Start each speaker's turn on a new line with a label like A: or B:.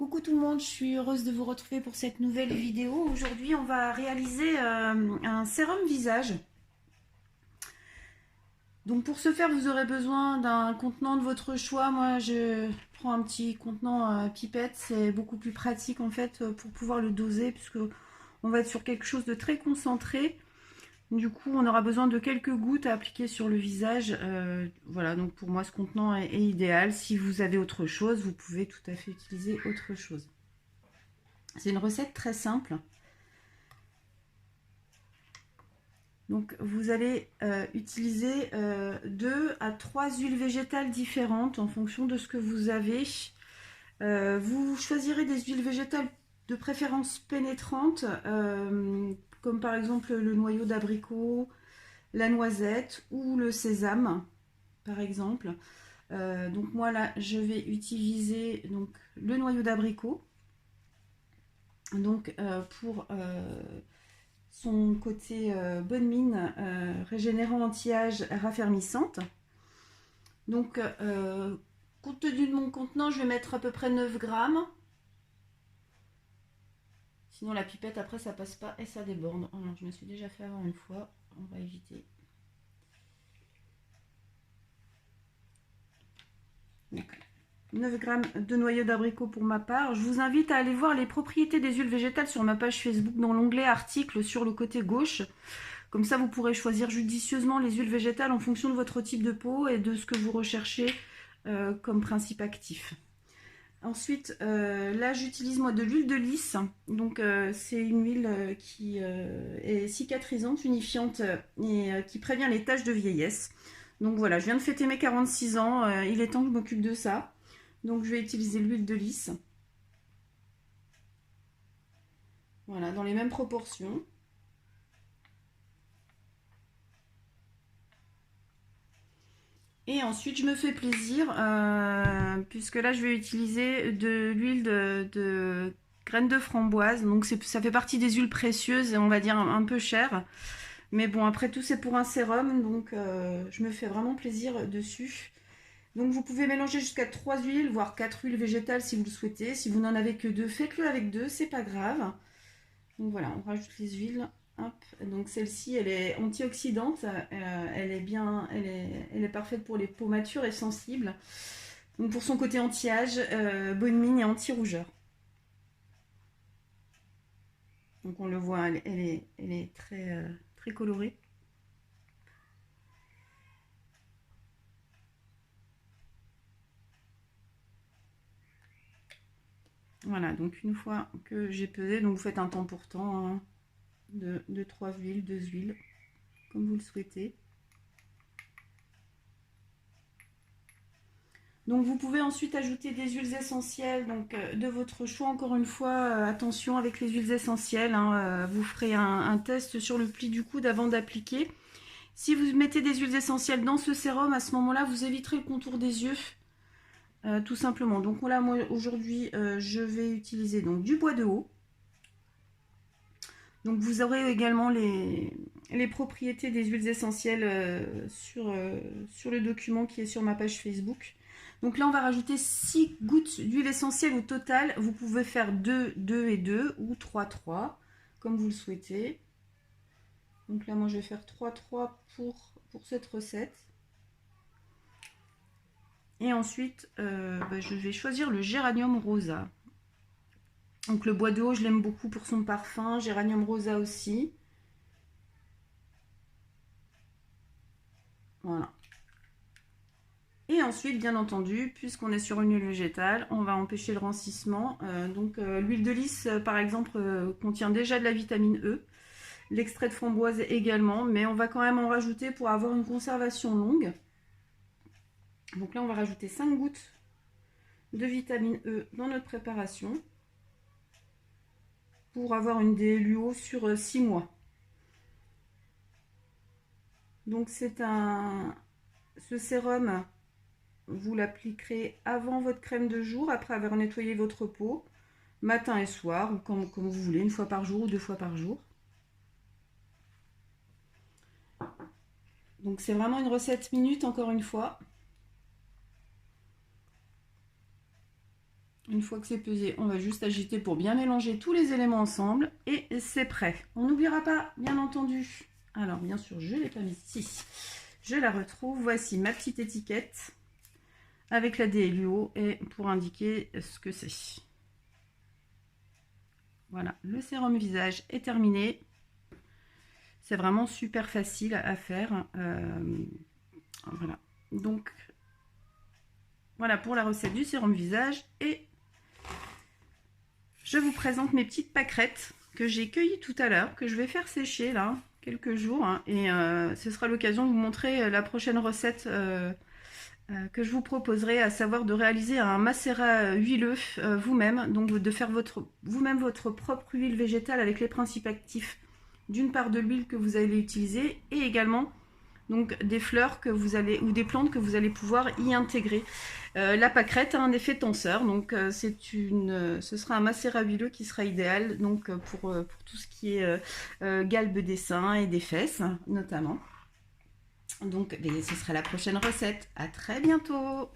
A: Coucou tout le monde, je suis heureuse de vous retrouver pour cette nouvelle vidéo. Aujourd'hui, on va réaliser un sérum visage. Donc pour ce faire, vous aurez besoin d'un contenant de votre choix. Moi, je prends un petit contenant pipette. C'est beaucoup plus pratique en fait pour pouvoir le doser puisque on va être sur quelque chose de très concentré. Du coup, on aura besoin de quelques gouttes à appliquer sur le visage. Voilà, donc pour moi, ce contenant est idéal. Si vous avez autre chose, vous pouvez tout à fait utiliser autre chose. C'est une recette très simple. Donc vous allez utiliser 2 à 3 huiles végétales différentes en fonction de ce que vous avez. Vous choisirez des huiles végétales de préférence pénétrantes, comme par exemple le noyau d'abricot, la noisette ou le sésame, par exemple. Donc moi là, je vais utiliser donc, le noyau d'abricot. Donc pour son côté bonne mine, régénérant, anti-âge, raffermissante. Donc, compte tenu de mon contenant, je vais mettre à peu près 9 grammes. Sinon, la pipette, après, ça passe pas et ça déborde. Alors, je me suis déjà fait avoir une fois. On va éviter. Donc, 9 grammes de noyau d'abricot pour ma part. Je vous invite à aller voir les propriétés des huiles végétales sur ma page Facebook dans l'onglet articles sur le côté gauche. Comme ça, vous pourrez choisir judicieusement les huiles végétales en fonction de votre type de peau et de ce que vous recherchez comme principe actif. Ensuite, là, j'utilise moi de l'huile de lys. Donc, c'est une huile qui est cicatrisante, unifiante et qui prévient les taches de vieillesse. Donc voilà, je viens de fêter mes 46 ans. Il est temps que je m'occupe de ça. Donc, je vais utiliser l'huile de lys. Voilà, dans les mêmes proportions. Et ensuite, je me fais plaisir, puisque là, je vais utiliser de l'huile de graines de framboise. Donc, ça fait partie des huiles précieuses et on va dire un peu chères. Mais bon, après tout, c'est pour un sérum, donc je me fais vraiment plaisir dessus. Donc, vous pouvez mélanger jusqu'à 3 huiles, voire 4 huiles végétales si vous le souhaitez. Si vous n'en avez que 2, faites-le avec 2, c'est pas grave. Donc voilà, on rajoute les huiles. Hop. Donc celle-ci, elle est antioxydante, elle est parfaite pour les peaux matures et sensibles. Donc pour son côté anti-âge, bonne mine et anti-rougeur. Donc on le voit, elle est très, très colorée. Voilà, donc une fois que j'ai pesé, donc vous faites un temps pour temps hein, de 3 huiles, 2 huiles, comme vous le souhaitez. Donc vous pouvez ensuite ajouter des huiles essentielles donc, de votre choix. Encore une fois, attention avec les huiles essentielles. Hein, vous ferez un test sur le pli du coude avant d'appliquer. Si vous mettez des huiles essentielles dans ce sérum, à ce moment-là, vous éviterez le contour des yeux. Tout simplement. Donc là, moi aujourd'hui, je vais utiliser donc, du bois de haut. Donc vous aurez également les propriétés des huiles essentielles sur le document qui est sur ma page Facebook. Donc là, on va rajouter 6 gouttes d'huile essentielle au total. Vous pouvez faire 2, 2 et 2 ou 3, 3, comme vous le souhaitez. Donc là, moi, je vais faire 3, 3 pour cette recette. Et ensuite, je vais choisir le géranium rosa. Donc le bois de haut, je l'aime beaucoup pour son parfum. Géranium rosa aussi. Voilà. Et ensuite, bien entendu, puisqu'on est sur une huile végétale, on va empêcher le rancissement. L'huile de lys, par exemple, contient déjà de la vitamine E. L'extrait de framboise également, mais on va quand même en rajouter pour avoir une conservation longue. Donc là, on va rajouter 5 gouttes de vitamine E dans notre préparation pour avoir une DLUO sur 6 mois. Donc ce sérum, vous l'appliquerez avant votre crème de jour, après avoir nettoyé votre peau, matin et soir, ou comme vous voulez, une fois par jour ou 2 fois par jour. Donc c'est vraiment une recette minute, encore une fois. Une fois que c'est pesé, on va juste agiter pour bien mélanger tous les éléments ensemble. Et c'est prêt. On n'oubliera pas, bien entendu. Alors, bien sûr, je ne l'ai pas mise ici. Je la retrouve. Voici ma petite étiquette avec la DLUO et pour indiquer ce que c'est. Voilà, le sérum visage est terminé. C'est vraiment super facile à faire. Voilà. Donc, voilà pour la recette du sérum visage. Et je vous présente mes petites pâquerettes que j'ai cueillies tout à l'heure, que je vais faire sécher là, quelques jours. Hein, et ce sera l'occasion de vous montrer la prochaine recette que je vous proposerai, à savoir de réaliser un macérat huileux vous-même. Donc de faire vous-même votre propre huile végétale avec les principes actifs d'une part de l'huile que vous allez utiliser et également donc des fleurs que vous allez ou des plantes que vous allez pouvoir y intégrer. La pâquerette a un effet tenseur, donc ce sera un macérat huileux qui sera idéal donc pour tout ce qui est galbe des seins et des fesses notamment. Donc ce sera la prochaine recette. À très bientôt.